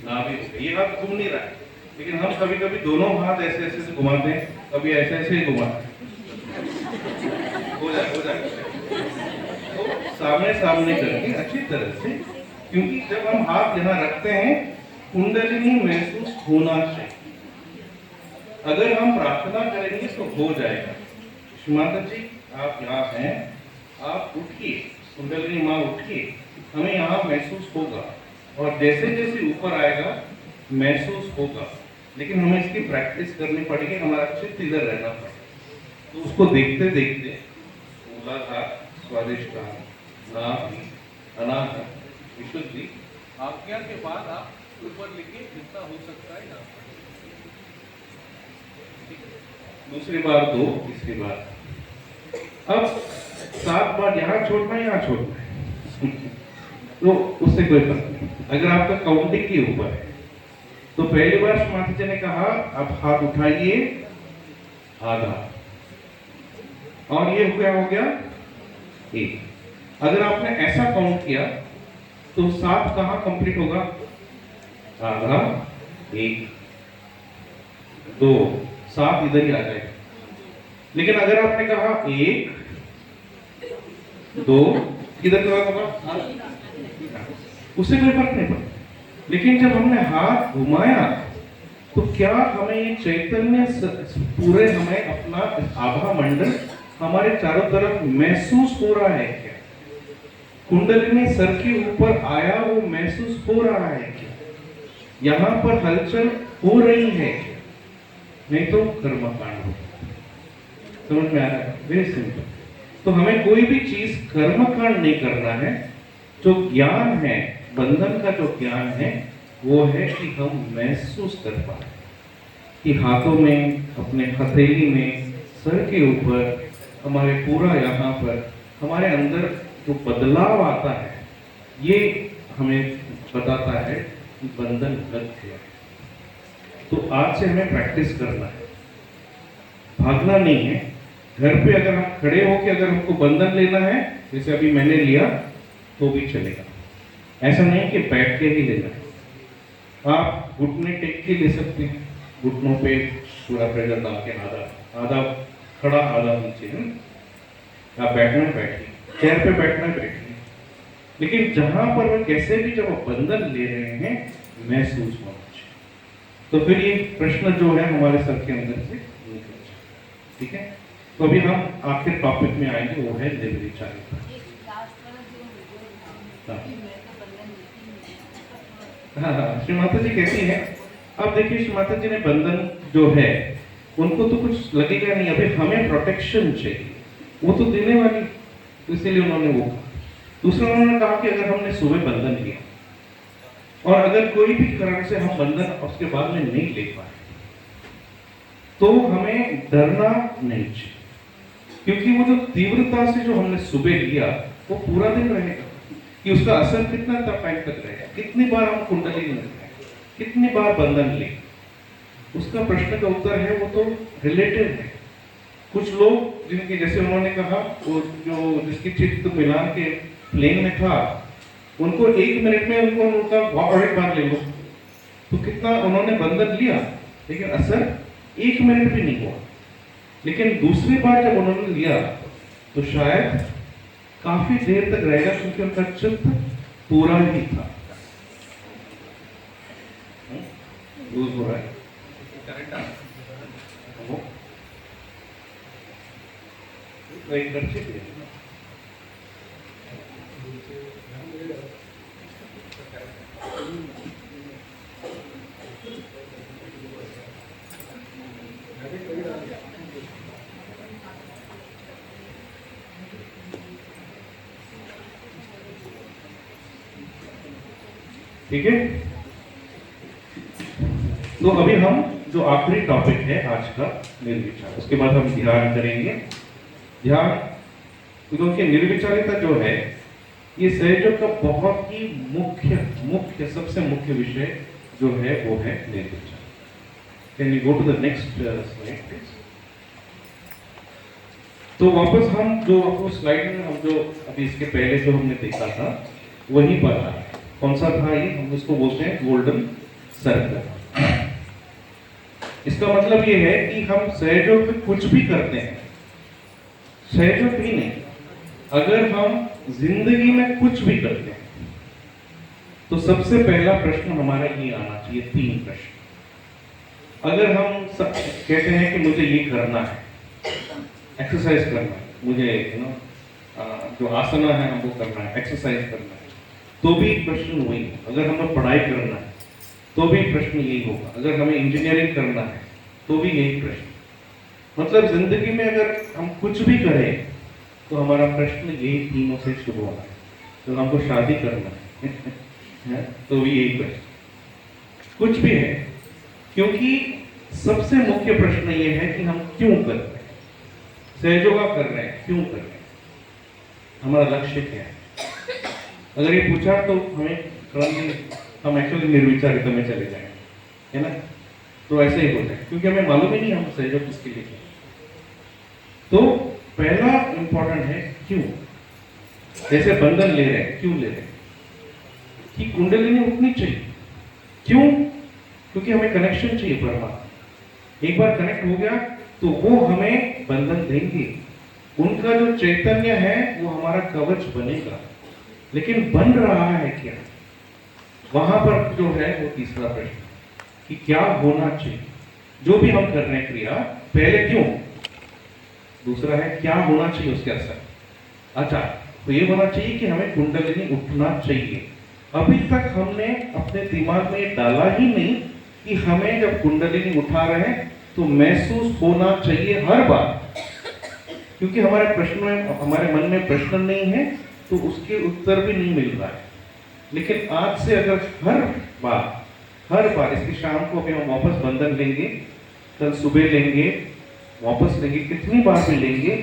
नाभि हो गया। ये हाथ घूम नहीं रहा है, लेकिन हम कभी कभी दोनों हाथ ऐसे ऐसे से घुमाते हैं, कभी ऐसे ऐसे ही घुमाते हैं, हो जाए तो सामने सामने करके अच्छी तरह से, क्योंकि जब हम हाथ यहाँ रखते हैं कुंडलिनी महसूस होना चाहिए। अगर हम प्रार्थना करेंगे तो हो जाएगा। माता जी आप यहाँ हैं, आप उठिए, कुंडलिनी माँ उठिए, हमें यहाँ महसूस होगा, और जैसे जैसे ऊपर आएगा महसूस होगा, लेकिन हमें इसकी प्रैक्टिस करनी पड़ेगी, हमारा चित्त इधर रहना पड़ेगा। तो उसको देखते देखते मूलाधार, स्वादिष्ठान, नाभि, अनाहत, विशुद्धि, आज्ञा के बाद आप ऊपर लिखिए जितना हो सकता है यहाँ। दूसरी बार 2, तीसरी बार। अब 7 बार यहाँ छोड़ना है, यहाँ छोड़ना है तो उससे कोई फर्क नहीं। अगर आपका काउंटिंग के ऊपर है तो पहली बार माता जी ने कहा आप हाथ उठाइए आधा, और ये हो गया 1। अगर आपने ऐसा काउंट किया तो 7 कहाँ कंप्लीट होगा? आधा, 1, 2, 7 इधर ही आ जाएगा। लेकिन अगर आपने कहा 1, 2, किधर क्या होगा? उससे कोई फर्क नहीं पड़ता। लेकिन जब हमने हाथ घुमाया तो क्या हमें ये चैतन्य पूरे, हमें अपना आभा मंडल हमारे चारों तरफ महसूस हो रहा है क्या? कुंडलिनी सर के ऊपर आया वो महसूस हो रहा है क्या? यहाँ पर हलचल हो रही है क्या? नहीं तो कर्मकांड हो। समझ में आ रहा है? Very simple. तो हमें कोई भी चीज कर्मकांड नहीं करना है। जो ज्ञान है, बंधन का जो ज्ञान है वो है कि हम महसूस कर पाए कि हाथों में, अपने हथेली में, सर के ऊपर, हमारे पूरा यहाँ पर हमारे अंदर जो बदलाव आता है ये हमें बताता है कि बंधन लग गया। तो आज से हमें प्रैक्टिस करना है, भागना नहीं है। घर पे अगर हम खड़े होके अगर हमको बंधन लेना है, जैसे अभी मैंने लिया, तो भी चलेगा। ऐसा नहीं कि बैठ के ही लेना है। आप घुटने टेक के ले सकते हैं, घुटनों पे पूरा प्रेशर डाल के, आधा खड़ा आधा नीचे है। आप बैठना है बैठिए, चेयर पे बैठना है बैठिए, लेकिन जहां पर वो कैसे भी जब आप बंधन ले रहे हैं महसूस होना चाहिए। तो फिर ये प्रश्न जो है हमारे सर के अंदर से निकल जाए। ठीक है, तो अभी हम आखिर टॉपिक में आएंगे, वो है निर्विचारिता। हाँ, श्री माता जी कहती है, अब देखिए श्री माता जी ने बंधन जो है उनको तो कुछ लगेगा नहीं, अभी हमें प्रोटेक्शन चाहिए, वो तो देने वाली, तो इसीलिए उन्होंने वो कहा। दूसरा उन्होंने कहा कि अगर हमने सुबह बंधन लिया और अगर कोई भी कारण से हम बंधन उसके बाद में नहीं ले पाए तो हमें डरना नहीं चाहिए, क्योंकि वो जो तीव्रता से जो हमने सुबह लिया वो पूरा दिन रहेगा, कि उसका असर कितना टाइम तक रहेगा, कितनी बार हम कुंडली में कितनी बार बंधन ले, उसका प्रश्न का उत्तर है वो तो रिलेटिव है। कुछ लोग जिनके जैसे उन्होंने कहा वो जो जिसकी चित्त मिलान के प्लेन में था, उनको 1 मिनट में उनका और एक बार ले लो तो कितना उन्होंने बंधन लिया, लेकिन असर 1 मिनट भी नहीं हुआ। लेकिन दूसरी बार जब उन्होंने लिया तो शायद काफी देर तक रहेगा, क्योंकि उनका चित्त पूरा ही था। लूज हो रहा है तो एक कर सकते हैं। ठीक है, तो अभी हम जो आखिरी टॉपिक है आज का निर्विचार, उसके बाद हम ध्यान करेंगे। ध्यान क्योंकि निर्विचारिता जो है ये सहयोग का बहुत ही मुख्य सबसे मुख्य विषय जो है वो है निर्विचार। Can you go to the next slide please. तो वापस हम जो आपको स्लाइड में हम जो अभी इसके पहले जो हमने देखा था वही पर आ है। कौन सा था ये? हम उसको बोलते हैं गोल्डन सर्कल। इसका मतलब ये है कि हम सहयोग में कुछ भी करते हैं, सहयोग ही नहीं, अगर हम जिंदगी में कुछ भी करते हैं तो सबसे पहला प्रश्न हमारा ये आना चाहिए, 3 प्रश्न। अगर हम कहते हैं कि मुझे ये करना है, एक्सरसाइज करना है, मुझे जो आसना है हमको करना है, एक्सरसाइज करना है, तो भी प्रश्न वही है। अगर हमें पढ़ाई करना है तो भी प्रश्न यही होगा। अगर हमें इंजीनियरिंग करना है तो भी यही प्रश्न। मतलब जिंदगी में अगर हम कुछ भी करें तो हमारा प्रश्न यही तीनों से शुरू होना है। तो हमको शादी करना है तो भी यही प्रश्न, कुछ भी है, क्योंकि सबसे मुख्य प्रश्न ये है कि हम क्यों कर रहे हैं, सहयोगा कर रहे हैं, क्यों कर रहे हैं, हमारा लक्ष्य क्या है। अगर ये पूछा तो हम एक्चुअली निर्विचारिता में चले जाएंगे, है ना। तो ऐसे ही होता है, क्योंकि हमें मालूम ही नहीं हम सहयोग किसके लिए करें। तो पहला इंपॉर्टेंट है क्यों। जैसे बंधन ले रहे हैं, क्यों ले रहे हैं कि कुंडलिनी उठनी चाहिए। क्यों? क्योंकि हमें कनेक्शन चाहिए परमात्मा। एक बार कनेक्ट हो गया तो वो हमें बंधन देंगे, उनका जो चैतन्य है वो हमारा कवच बनेगा। लेकिन बन रहा है क्या, वहां पर जो है वो तीसरा प्रश्न कि क्या होना चाहिए। जो भी हम कर रहे हैं क्रिया, पहले क्यों, दूसरा है क्या होना चाहिए उसके असर। अच्छा, तो ये होना चाहिए कि हमें कुंडलिनी उठना चाहिए। अभी तक हमने अपने दिमाग में डाला ही नहीं कि हमें जब कुंडलिनी उठा रहे हैं तो महसूस होना चाहिए हर बार, क्योंकि हमारे प्रश्न में, हमारे मन में प्रश्न नहीं है तो उसके उत्तर भी नहीं मिल रहा है। लेकिन आज से अगर हर बार इसकी शाम को अभी हम वापस बंधन लेंगे, कल सुबह लेंगे, वापस लेंगे, कितनी बार भी लेंगे,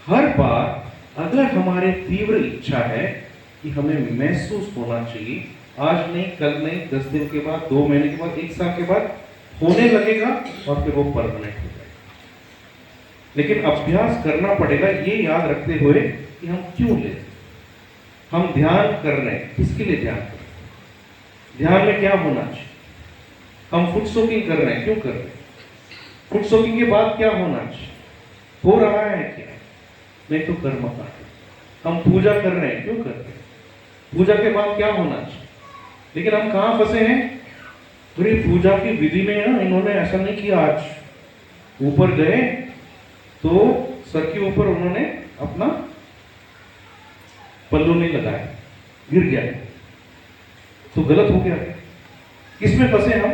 हर बार अगर हमारे तीव्र इच्छा है कि हमें महसूस होना चाहिए, आज नहीं, कल नहीं, 10 दिन के बाद, 2 महीने के बाद, 1 साल के बाद होने लगेगा और फिर वो परमानेंट हो जाएगा। लेकिन अभ्यास करना पड़ेगा, ये याद रखते हुए कि हम क्यों ले, हम ध्यान कर रहे हैं, किसके लिए ध्यान कर रहे हैं, ध्यान में क्या होना चाहिए। हम फुट सोकिंग कर रहे हैं, क्यों कर रहे हैं, फुट सोकिंग के बाद क्या होना चाहिए, हो रहा है क्या, नहीं तो कर्म का। हम पूजा कर रहे हैं, क्यों कर रहे हैं, पूजा के बाद क्या होना चाहिए। लेकिन हम कहाँ फंसे हैं, पूरी पूजा की विधि में ना इन्होंने ऐसा नहीं किया। आज ऊपर गए तो सर के ऊपर उन्होंने अपना पल्लू नहीं लगाया, गिर गया तो गलत हो गया। किसमें फंसे हम,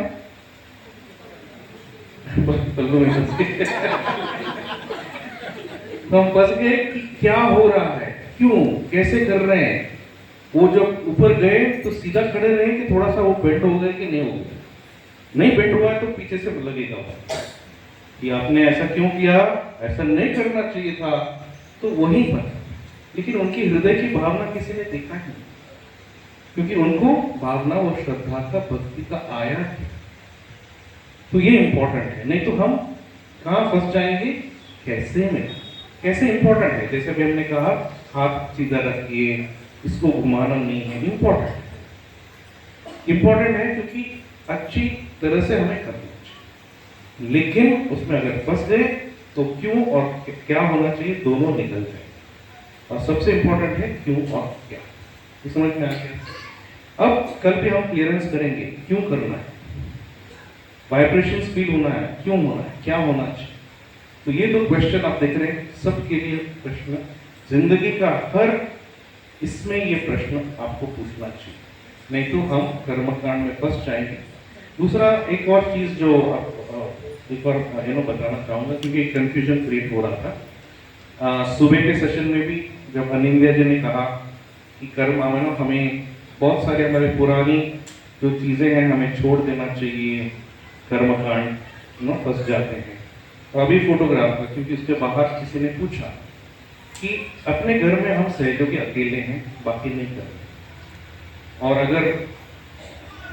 पल्लू में फंस गए। तो हम फंस गए कि क्या हो रहा है, क्यों, कैसे कर रहे हैं। वो जब ऊपर गए तो सीधा खड़े रहे कि थोड़ा सा वो बेंड हो गए कि नहीं हो गया। नहीं बेंड हुआ तो पीछे से लगेगा कि आपने ऐसा क्यों किया, ऐसा नहीं करना चाहिए था। तो वहीं पर लेकिन उनकी हृदय की भावना किसी ने देखा ही नहीं, क्योंकि उनको भावना और श्रद्धा का, भक्ति का आया है। तो ये इंपॉर्टेंट है, नहीं तो हम कहाँ फंस जाएंगे, कैसे में। कैसे इंपॉर्टेंट है, जैसे भी हमने कहा हाथ सीधा रखिए, इसको घुमाना नहीं है, इंपॉर्टेंट है क्योंकि अच्छी तरह से हमें करना चाहिए। लेकिन उसमें अगर फंस गए तो क्यों और क्या होना चाहिए दोनों निकल जाए। और सबसे इंपॉर्टेंट है क्यों और क्या, ये समझ में आ गया। अब कल भी हम क्लियरेंस करेंगे क्यों करना है, वाइब्रेशंस फील होना है, क्यों होना है, क्या होना चाहिए। तो ये दो क्वेश्चन आप देख रहे हैं, सबके लिए प्रश्न, जिंदगी का हर इसमें ये प्रश्न आपको पूछना चाहिए, नहीं तो हम कर्मकांड में फंस जाएंगे। दूसरा एक और चीज जो एक और बताना चाहूंगा, क्योंकि कंफ्यूजन क्रिएट हो रहा था सुबह के सेशन में भी, जब अनिंद्या जी ने कहा कि कर्म हमें बहुत सारे हमारे पुरानी जो चीजें हैं हमें छोड़ देना चाहिए, कर्मकांड फंस जाते हैं। और अभी फोटोग्राफ का, क्योंकि उसके बाहर किसी ने पूछा कि अपने घर में हम सहयोगी अकेले हैं, बाकी नहीं कर रहे, और अगर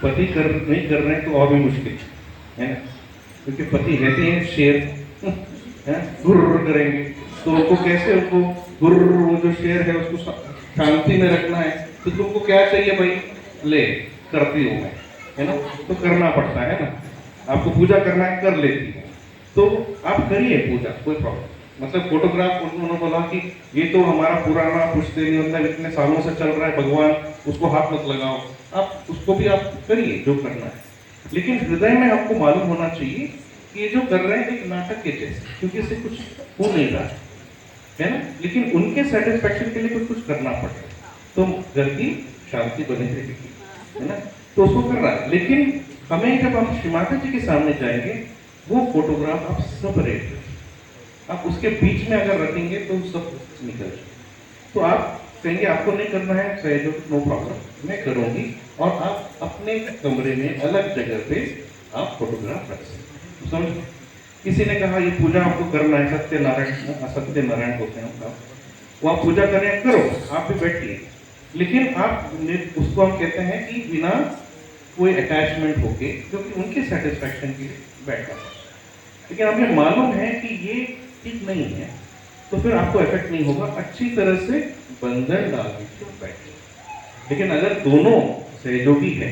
पति नहीं कर रहे हैं तो और भी मुश्किल है ना, क्योंकि पति रहते हैं शेर गुर्र करेंगे, तो उनको कैसे, उनको गुर्र, वो जो शेर है उसको शांति में रखना है, तो तुमको क्या चाहिए भाई, ले करती हूँ मैं, है ना, तो करना पड़ता है ना। आपको पूजा करना है, कर लेती है, तो आप करिए पूजा, कोई प्रॉब्लम। मतलब फोटोग्राफ उन्होंने बोला कि ये तो हमारा पुराना पुश्तैनी, मतलब इतने सालों से चल रहा है, भगवान उसको हाथ मत लगाओ, आप उसको भी आप करिए जो करना है। लेकिन हृदय में आपको मालूम होना चाहिए कि ये जो कर रहे हैं एक नाटक के जैसे, क्योंकि इससे कुछ हो नहीं रहा है ना, लेकिन उनके सेटिस्फेक्शन के लिए कुछ करना पड़ता है, तो घर की शांति बनी रहेगी, है ना, तो उसको कर रहा है। लेकिन हमें जब हम श्री माता जी के सामने जाएंगे, वो फोटोग्राफ आप सेपरेट, आप उसके बीच में अगर रखेंगे तो सब निकल जाए। तो आप कहेंगे आपको नहीं करना है, सहयोग, नो प्रॉब्लम, मैं करूंगी, और आप अपने कमरे में अलग जगह पे आप फोटोग्राफ रख सकते। समझ, किसी ने कहा ये पूजा आपको करना है, सत्यनारायण होते हैं, वो आप पूजा करें, करो, आप भी बैठिए, लेकिन आप उसको हम कहते हैं कि बिना कोई अटैचमेंट होके, क्योंकि उनके सेटिस्फैक्शन के लिए बैठा है। लेकिन हमें मालूम है कि ये ठीक नहीं है, तो फिर आपको इफेक्ट नहीं होगा, अच्छी तरह से बंधन डाल के बैठे। लेकिन अगर दोनों सहयोगी है,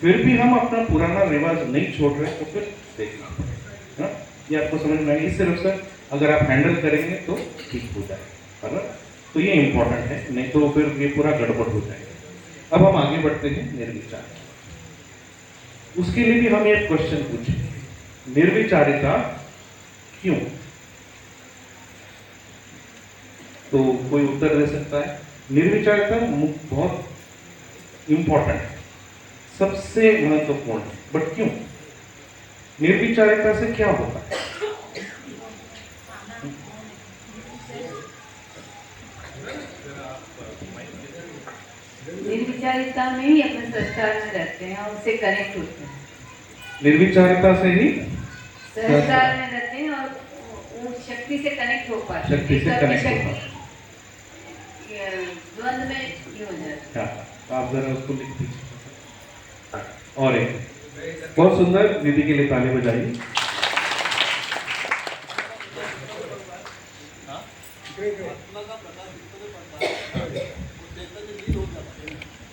फिर भी हम अपना पुराना रिवाज नहीं छोड़ रहे, तो फिर देखना पड़ेगा, ये आपको समझ में आएगी। सिर्फ सर अगर आप हैंडल करेंगे तो ठीक हो जाएगा, है ना, तो ये इंपॉर्टेंट है, नहीं तो फिर ये पूरा गड़बड़ हो जाएगा। अब हम आगे बढ़ते हैं निर्विचार, उसके लिए भी हम एक क्वेश्चन पूछें, निर्विचारिता क्यों? तो कोई उत्तर दे सकता है? निर्विचारिता बहुत इंपॉर्टेंट है, सबसे महत्वपूर्ण है, बट क्यों? निर्विचारिता से क्या होता है? निर्विचारिता में ही अपने संस्कार में रहते हैं और उससे कनेक्ट होते हैं। निर्विचारिता से ही संस्कार में रहते हैं और वो शक्ति से कनेक्ट हो पाते हैं, शक्ति से कनेक्ट हो पाते हैं, द्वंद में ये हो जाता है। आप जरा उसको लिख दीजिए। और एक बहुत सुंदर, दीदी के लिए ताली बजाइए।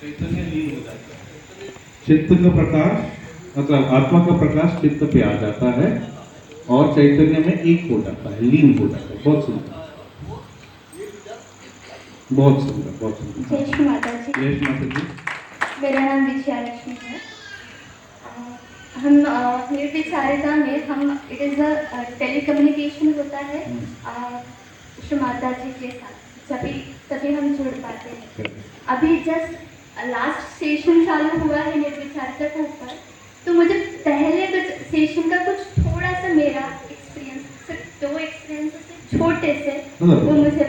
चैतन्य लीन हो जाता है, चित्त का प्रकाश, मतलब आत्मा का प्रकाश चित्त पे आ जाता है और चैतन्य में एक हो जाता है, लीन हो जाता है। बहुत सुंदर, बहुत सुंदर, बहुत सुंदर। जय श्री माता जी। जय श्री माता जी। मेरा नाम विजया लक्ष्मी है। हम निर्विचारिता में हम इट इज़ अ टेलीकम्युनिकेशन होता है श्री माता जी के साथ, तभी हम जुड़ पाते हैं। अभी जस्ट लास्ट सेशन चालू हुआ है निर्विचारिता के ऊपर, तो मुझे पहले कुछ सेशन का कुछ थोड़ा सा मेरा एक्सपीरियंस, सिर्फ 2 एक्सपीरियंस छोटे से, वो मुझे